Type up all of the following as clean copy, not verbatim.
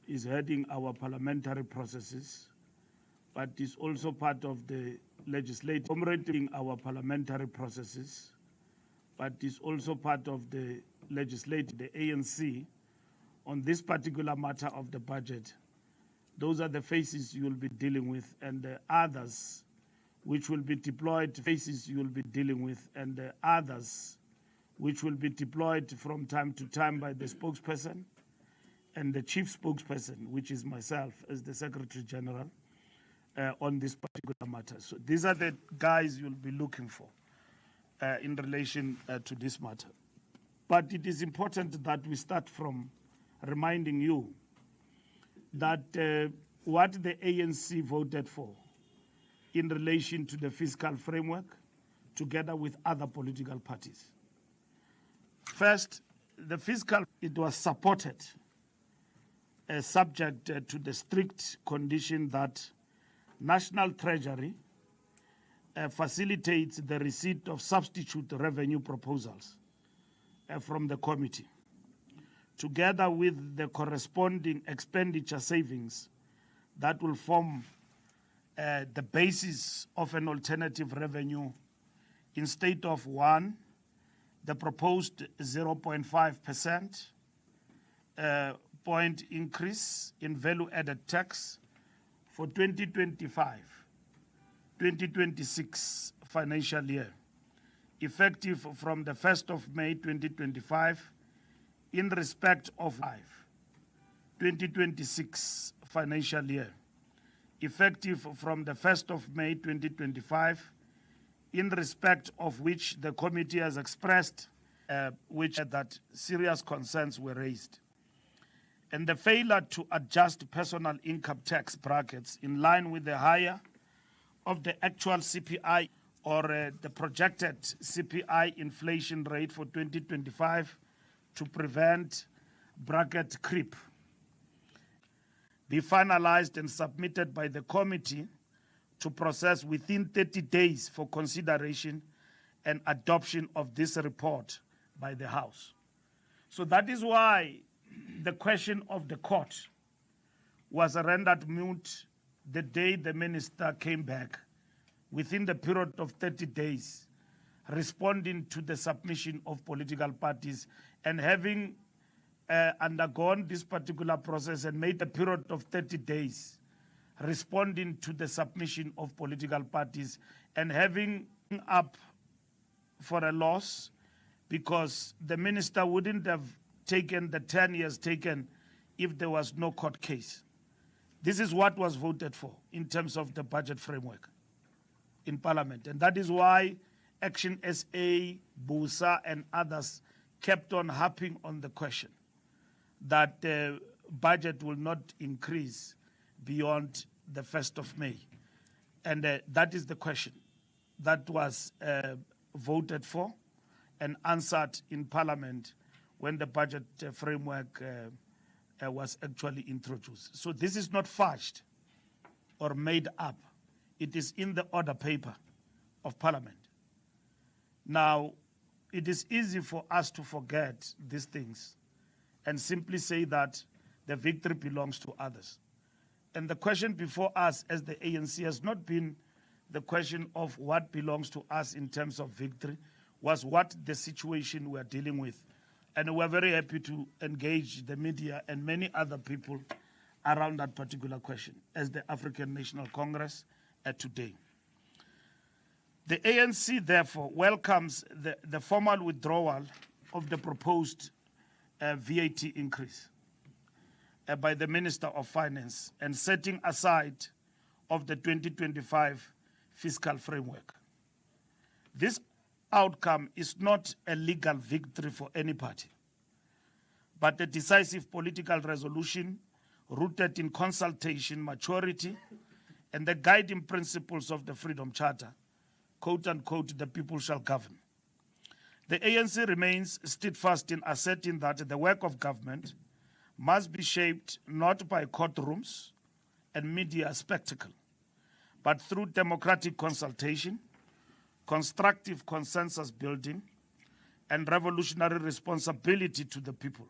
is heading our parliamentary processes, but is also part of the legislative, commemorating our parliamentary processes, but is also part of the legislative, the ANC, on this particular matter of the budget. Those are the faces you will be dealing with, and the others which will be deployed, faces you will be dealing with, and the others which will be deployed from time to time by the spokesperson and the chief spokesperson, which is myself as the Secretary General, on this particular matter. So these are the guys you'll be looking for in relation to this matter. But it is important that we start from reminding you that what the ANC voted for in relation to the fiscal framework, together with other political parties. First, the fiscal, it was supported, subject to the strict condition that National Treasury facilitates the receipt of substitute revenue proposals from the committee, together with the corresponding expenditure savings that will form the basis of an alternative revenue instead of one, the proposed 0.5% point increase in value-added tax for 2025-2026 financial year, effective from the 1st of May 2025 in respect of 2026 financial year, effective from the 1st of May 2025, in respect of which the committee has expressed that serious concerns were raised. And the failure to adjust personal income tax brackets in line with the higher of the actual CPI or the projected CPI inflation rate for 2025 to prevent bracket creep be finalized and submitted by the committee to process within 30 days for consideration and adoption of this report by the House. So that is why the question of the court was rendered moot the day the minister came back within the period of 30 days, responding to the submission of political parties and having undergone this particular process and made a period of 30 days responding to the submission of political parties and having up for a loss because the minister wouldn't have taken the 10 years taken if there was no court case. This is what was voted for in terms of the budget framework in Parliament. And that is why Action SA, BUSA, and others kept on harping on the question that the budget will not increase beyond the 1st of May. And that is the question that was voted for and answered in Parliament when the budget framework was actually introduced. So this is not fudged or made up. It is in the order paper of Parliament. Now, it is easy for us to forget these things and simply say that the victory belongs to others. And the question before us as the ANC has not been the question of what belongs to us in terms of victory, was what the situation we're dealing with. And we're very happy to engage the media and many other people around that particular question as the African National Congress today. The ANC, therefore, welcomes the formal withdrawal of the proposed VAT increase by the Minister of Finance and setting aside of the 2025 fiscal framework. This outcome is not a legal victory for any party, but a decisive political resolution rooted in consultation, maturity, and the guiding principles of the Freedom Charter, quote unquote, the people shall govern. The ANC remains steadfast in asserting that the work of government must be shaped not by courtrooms and media spectacle, but through democratic consultation, constructive consensus building, and revolutionary responsibility to the people.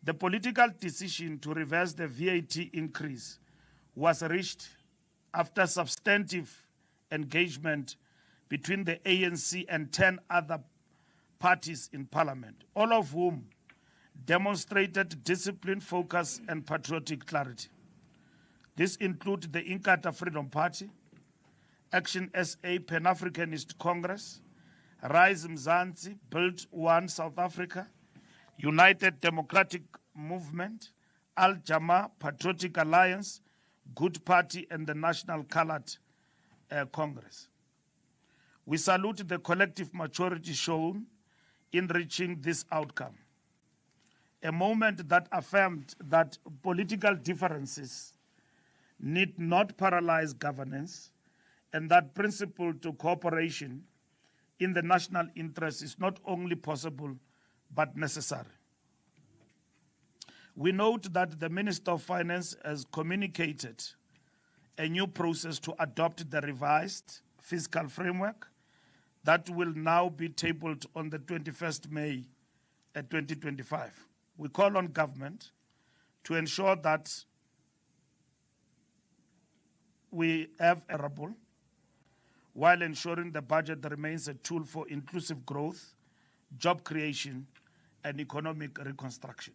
The political decision to reverse the VAT increase was reached after substantive engagement between the ANC and 10 other parties in parliament, all of whom demonstrated discipline, focus, and patriotic clarity. This includes the Inkatha Freedom Party, Action SA, Pan-Africanist Congress, Rise Mzansi, Build One South Africa, United Democratic Movement, Al Jama, Patriotic Alliance, Good Party, and the National Colored Congress. We salute the collective maturity shown in reaching this outcome, a moment that affirmed that political differences need not paralyze governance, and that principle to cooperation in the national interest is not only possible but necessary. We note that the Minister of Finance has communicated a new process to adopt the revised fiscal framework that will now be tabled on the 21st May 2025. We call on government to ensure that we have a rebel while ensuring the budget remains a tool for inclusive growth, job creation, and economic reconstruction.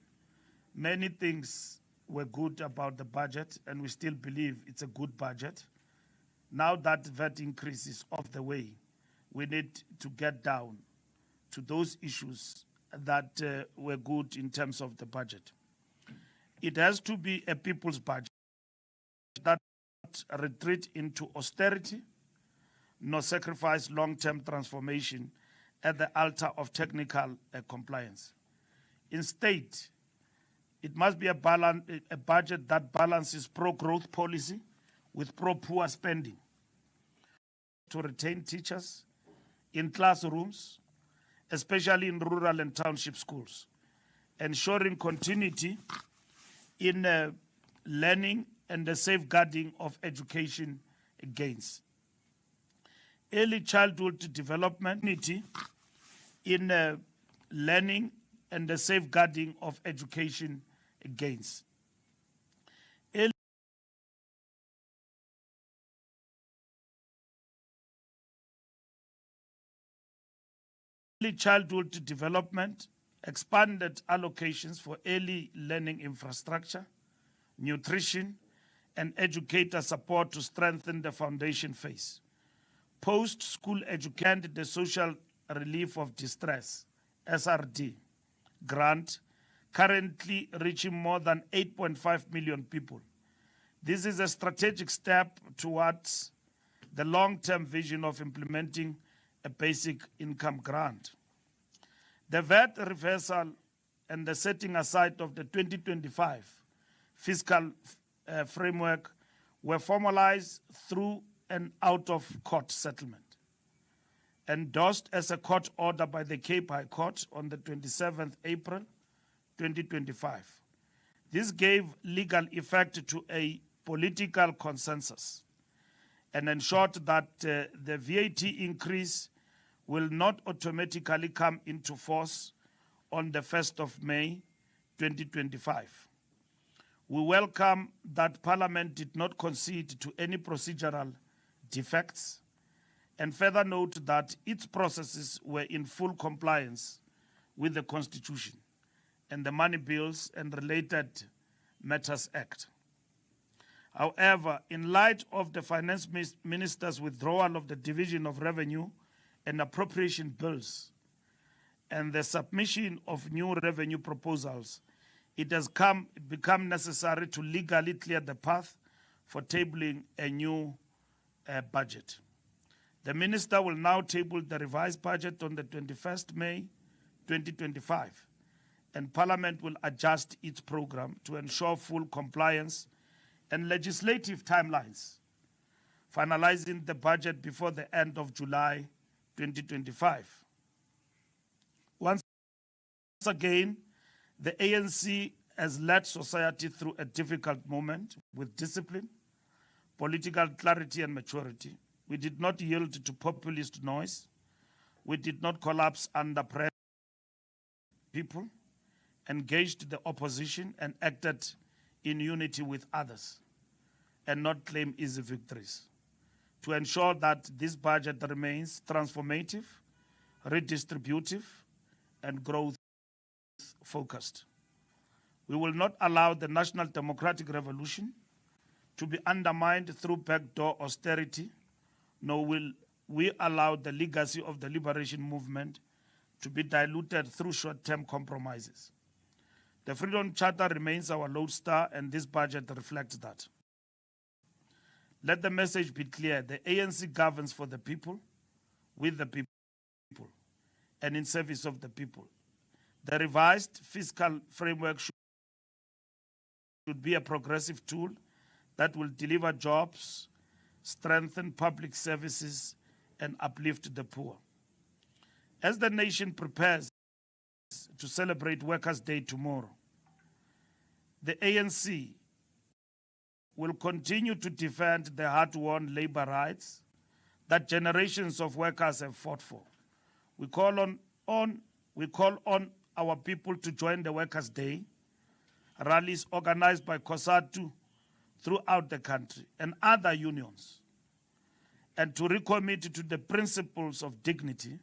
Many things were good about the budget, and we still believe it's a good budget. Now that VAT increase is off the way, we need to get down to those issues that were good in terms of the budget. It has to be a people's budget that retreat into austerity, nor sacrifice long-term transformation at the altar of technical compliance. Instead, it must be a budget that balances pro-growth policy with pro-poor spending to retain teachers in classrooms, especially in rural and township schools, ensuring continuity in learning and the safeguarding of education gains. Early childhood development in learning and the safeguarding of education gains. Early childhood development, expanded allocations for early learning infrastructure, nutrition, and educator support to strengthen the foundation phase. Post-school education, the Social Relief of Distress, SRD, grant, currently reaching more than 8.5 million people. This is a strategic step towards the long-term vision of implementing a basic income grant. The VAT reversal and the setting aside of the 2025 fiscal framework were formalized through an out-of-court settlement, endorsed as a court order by the Cape High Court on the 27th April 2025. This gave legal effect to a political consensus and ensured that the VAT increase will not automatically come into force on the 1st of May 2025. We welcome that Parliament did not concede to any procedural defects, and further note that its processes were in full compliance with the Constitution and the Money Bills and Related Matters Act. However, in light of the Finance Minister's withdrawal of the Division of Revenue and Appropriation Bills and the submission of new revenue proposals, it has become necessary to legally clear the path for tabling a new budget. The Minister will now table the revised budget on the 21st May 2025, and Parliament will adjust its program to ensure full compliance and legislative timelines, finalizing the budget before the end of July 2025. Once again, the ANC has led society through a difficult moment with discipline, political clarity, and maturity. We did not yield to populist noise. We did not collapse under pressure. People, engaged the opposition, and acted in unity with others, and not claim easy victories, to ensure that this budget remains transformative, redistributive, and growth-focused. We will not allow the National Democratic Revolution to be undermined through backdoor austerity, nor will we allow the legacy of the liberation movement to be diluted through short-term compromises. The Freedom Charter remains our lodestar, and this budget reflects that. Let the message be clear. The ANC governs for the people, with the people, and in service of the people. The revised fiscal framework should be a progressive tool that will deliver jobs, strengthen public services, and uplift the poor. As the nation prepares to celebrate Workers' Day tomorrow, the ANC will continue to defend the hard-won labor rights that generations of workers have fought for. We call on our people to join the Workers' Day rallies organized by COSATU throughout the country and other unions, and to recommit to the principles of dignity,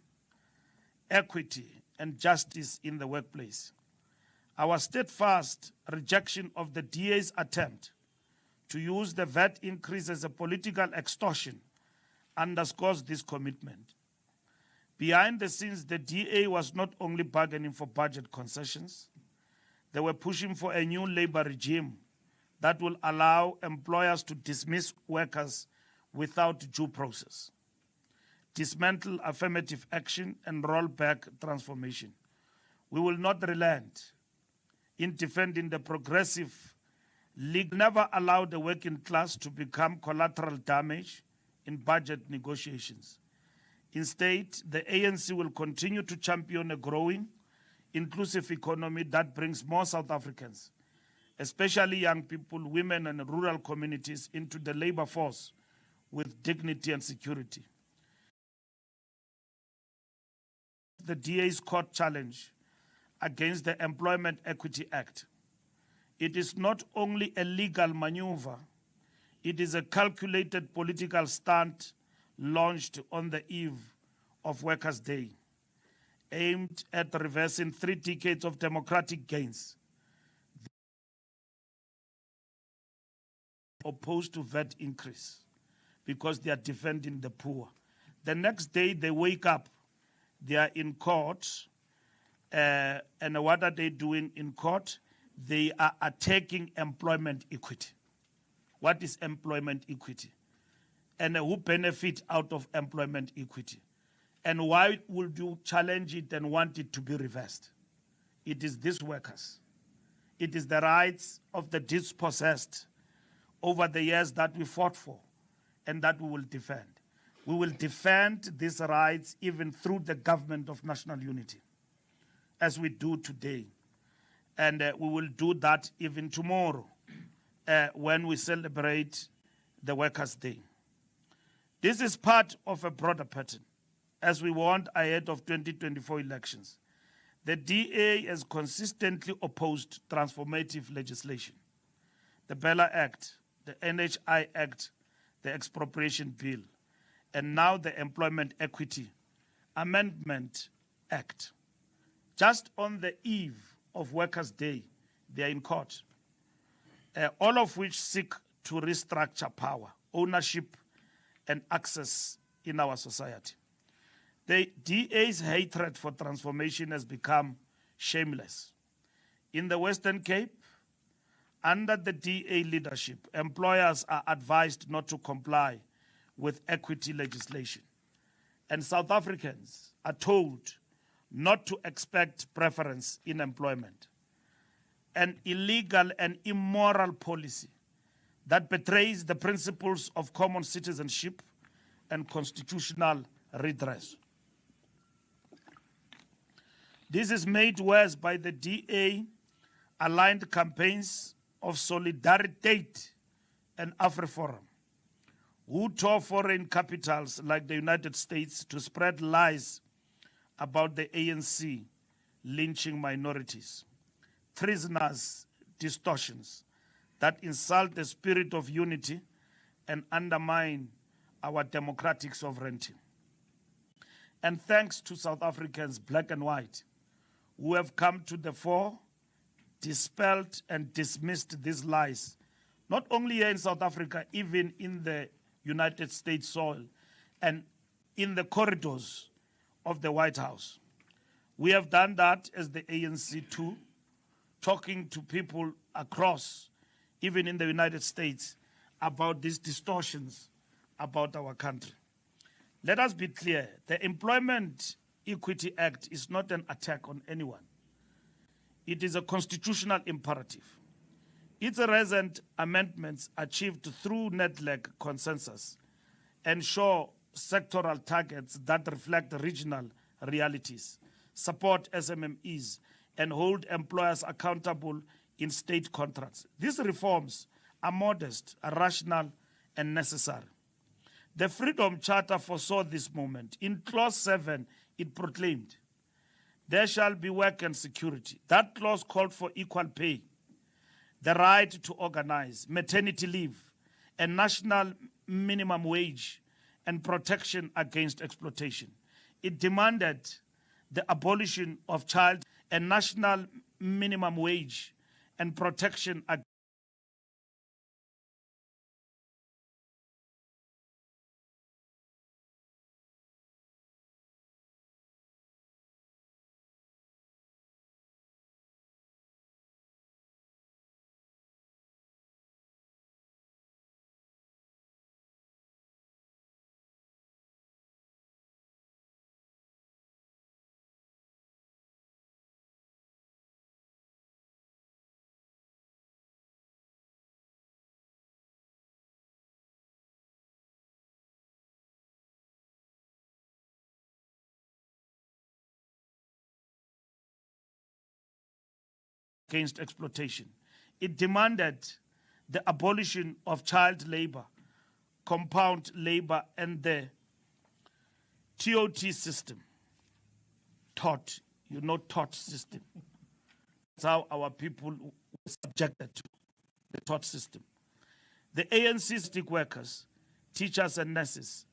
equity, and justice in the workplace. Our steadfast rejection of the DA's attempt to use the VAT increase as a political extortion underscores this commitment. Behind the scenes, the DA was not only bargaining for budget concessions, they were pushing for a new labor regime that will allow employers to dismiss workers without due process, dismantle affirmative action, and roll back transformation. We will not relent in defending the progressive league. Never allow the working class to become collateral damage in budget negotiations. Instead, the ANC will continue to champion a growing, inclusive economy that brings more South Africans, especially young people, women, and rural communities, into the labor force with dignity and security. The DA's court challenge against the Employment Equity Act. It is not only a legal maneuver, it is a calculated political stunt launched on the eve of Workers' Day, aimed at reversing 3 decades of democratic gains. Opposed to VAT increase because they are defending the poor. The next day they wake up, they are in court, and what are they doing in court? They are attacking employment equity. What is employment equity? And who benefit out of employment equity? And why would you challenge it and want it to be reversed? It is these workers. It is the rights of the dispossessed over the years that we fought for and that we will defend. We will defend these rights even through the government of national unity, as we do today. And we will do that even tomorrow when we celebrate the Workers' Day. This is part of a broader pattern as we warned ahead of 2024 elections. The DA has consistently opposed transformative legislation. The Bella Act, the NHI Act, the Expropriation Bill, and now the Employment Equity Amendment Act. Just on the eve of Workers' Day, they are in court, all of which seek to restructure power, ownership, and access in our society. The DA's hatred for transformation has become shameless. In the Western Cape, under the DA leadership, employers are advised not to comply with equity legislation, and South Africans are told not to expect preference in employment. An illegal and immoral policy that betrays the principles of common citizenship and constitutional redress. This is made worse by the DA-aligned campaigns of Solidarity and AfriForum, who tore foreign capitals like the United States to spread lies about the ANC lynching minorities. treasonous distortions that insult the spirit of unity and undermine our democratic sovereignty. And thanks to South Africans, black and white, who have come to the fore, dispelled and dismissed these lies, not only here in South Africa, even in the United States soil and in the corridors of the White House. We have done that as the ANC too, talking to people across, even in the United States, about these distortions about our country. Let us be clear, the Employment Equity Act is not an attack on anyone. It is a constitutional imperative. Its recent amendments achieved through NEDLAC consensus ensure sectoral targets that reflect regional realities, support SMMEs, and hold employers accountable in state contracts. These reforms are modest, are rational, and necessary. The Freedom Charter foresaw this moment. In Clause 7, it proclaimed, there shall be work and security. That clause called for equal pay, the right to organize, maternity leave, a national minimum wage, and protection against exploitation. It demanded the abolition of child, a national minimum wage, and protection against exploitation. It demanded the abolition of child labor, compound labor, and the TOT system. TOT, TOT system. That's how our people were subjected to the TOT system. The ANC stick workers, teachers and nurses,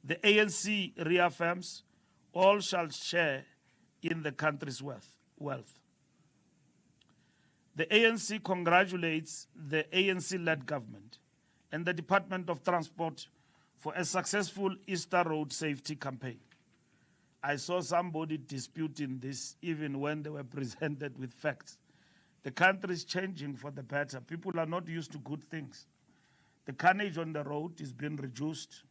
the ANC reaffirms all shall share in the country's wealth. The ANC congratulates the ANC-led government and the Department of Transport for a successful Easter Road safety campaign. I saw somebody disputing this even when they were presented with facts. The country is changing for the better. People are not used to good things. The carnage on the road is being reduced,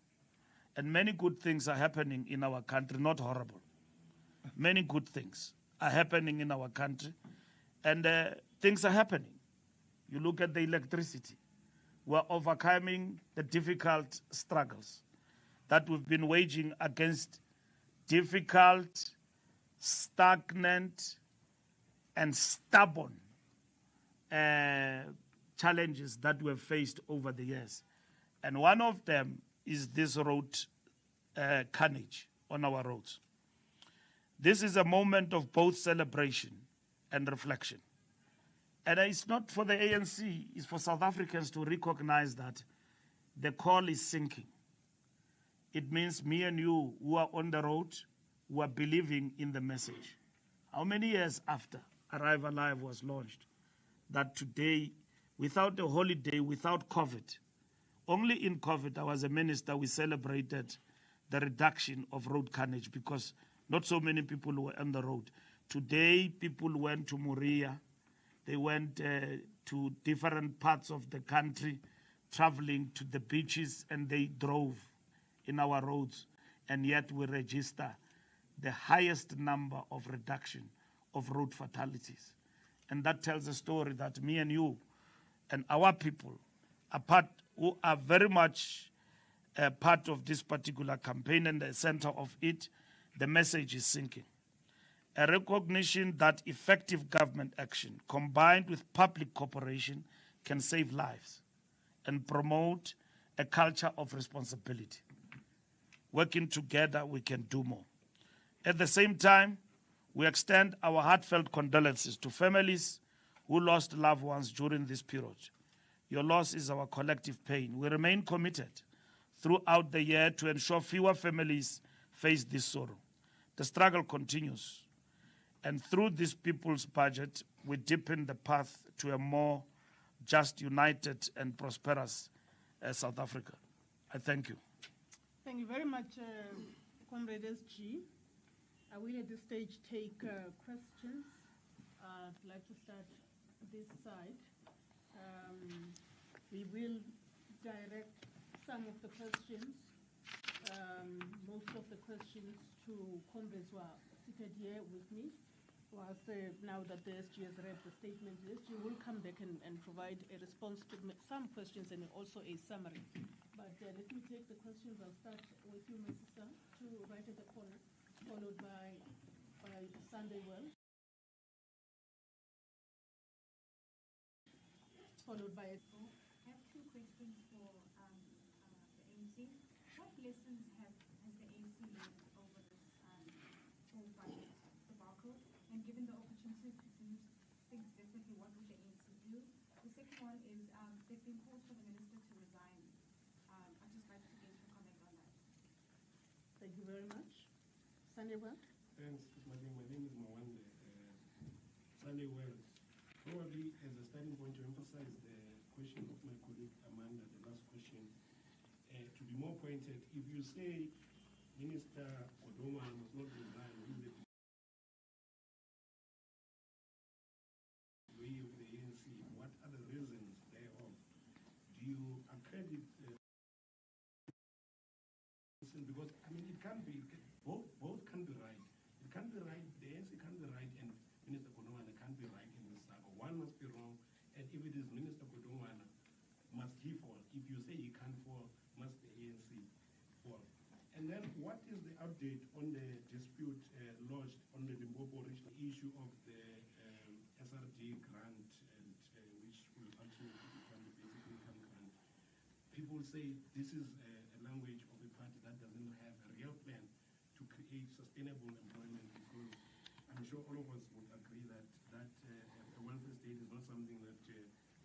and many good things are happening in our country, not horrible. Many good things are happening in our country, and things are happening. You look at the electricity. We're overcoming the difficult struggles that we've been waging against difficult, stagnant, and stubborn challenges that we've faced over the years. And one of them is this road carnage on our roads. This is a moment of both celebration and reflection. And it's not for the ANC, it's for South Africans to recognize that the call is sinking. It means me and you who are on the road, who are believing in the message. How many years after Arrive Alive was launched, that today, without a holiday, without COVID, only in COVID, I was a minister, we celebrated the reduction of road carnage because not so many people were on the road. Today, people went to Moria, they went to different parts of the country, traveling to the beaches, and they drove in our roads. And yet we register the highest number of reduction of road fatalities. And that tells a story that me and you and our people are part, who are very much part of this particular campaign and the center of it. The message is sinking. A recognition that effective government action combined with public cooperation can save lives and promote a culture of responsibility. Working together, we can do more. At the same time, we extend our heartfelt condolences to families who lost loved ones during this period. Your loss is our collective pain. We remain committed throughout the year to ensure fewer families face this sorrow. The struggle continues, and through this people's budget, we deepen the path to a more just, united, and prosperous South Africa. I thank you. Thank you very much, Comrade SG. I will at this stage take questions. I'd like to start this side. We will direct some of the questions, most of the questions, to comrades who are seated here with me. Whilst now that the SG has read the statement, the SG will come back and provide a response to some questions and also a summary. But let me take the questions. I'll start with you, my sister, to right at the corner, followed by Sunday Well, followed by... I have two questions for the ANC. What lessons has the ANC learned over this whole budget debacle? And given the opportunity to do things differently, what would the ANC do? The second one is there's been calls for the minister to resign. I'd just like to get your comment on that. Thank you very much. Sunday Well. Thanks, my name is Mawande. Sunday Well. Probably as a starting point to emphasize the question of my colleague Amanda, the last question, to be more pointed, if you say Minister Odoma must not resign with the way of the ANC, what are the reasons thereof? Do you accredit because I mean it can be both can be right. It can be right, the ANC can be right, and Minister Kodongwana can be right in this saga. One must be wrong, and if it is Minister Kodongwana, must he fall? If you say he can't fall, must the ANC fall? And then what is the update on the dispute lodged on the Limpopo regional issue of the SRD grant, and which will ultimately become the basic income grant? People say this is a language of a party that doesn't have a real plan to create sustainable employment, because I'm sure all of us would agree that a welfare state is not something that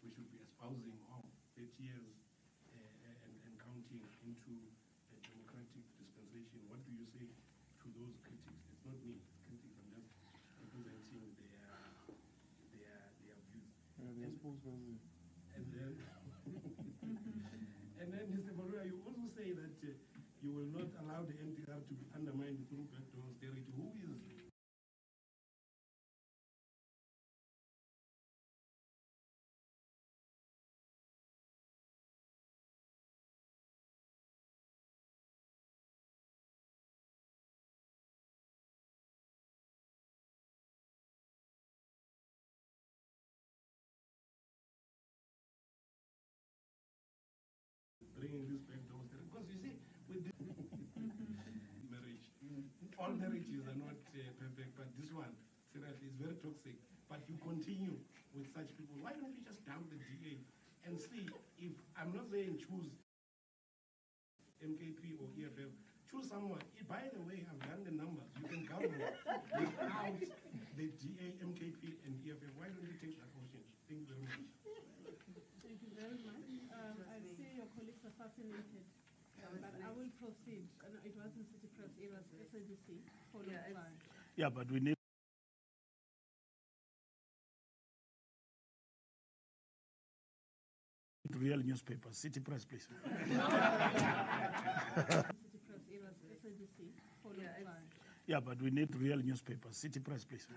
we should be espousing of 30 years and counting into a democratic dispensation. What do you say to those critics? It's not me, it's critics. I'm just representing their views. And then and then Mr. Mbalula, you also say that you will not allow the NTR to be undermined through backdoor austerity. Who is bringing this backdoor austerity? Because you see, with this marriage, all marriages are not perfect, but this one, seriously, is very toxic. But you continue with such people. Why don't you just dump the DA and see if, I'm not saying choose MKP or EFF, choose someone. By the way, I've done the numbers. You can govern without the DA, MKP, and EFF. Why don't you take that option? Thank you very much. Thank you very much. I see your colleagues are fascinated, but I will proceed. No, it wasn't City Press, it was SABC, followed by... Yeah, but we need real newspapers. City Press, please. City Press, it was SABC, followed by... Yeah, but we need real newspapers. City Press, please.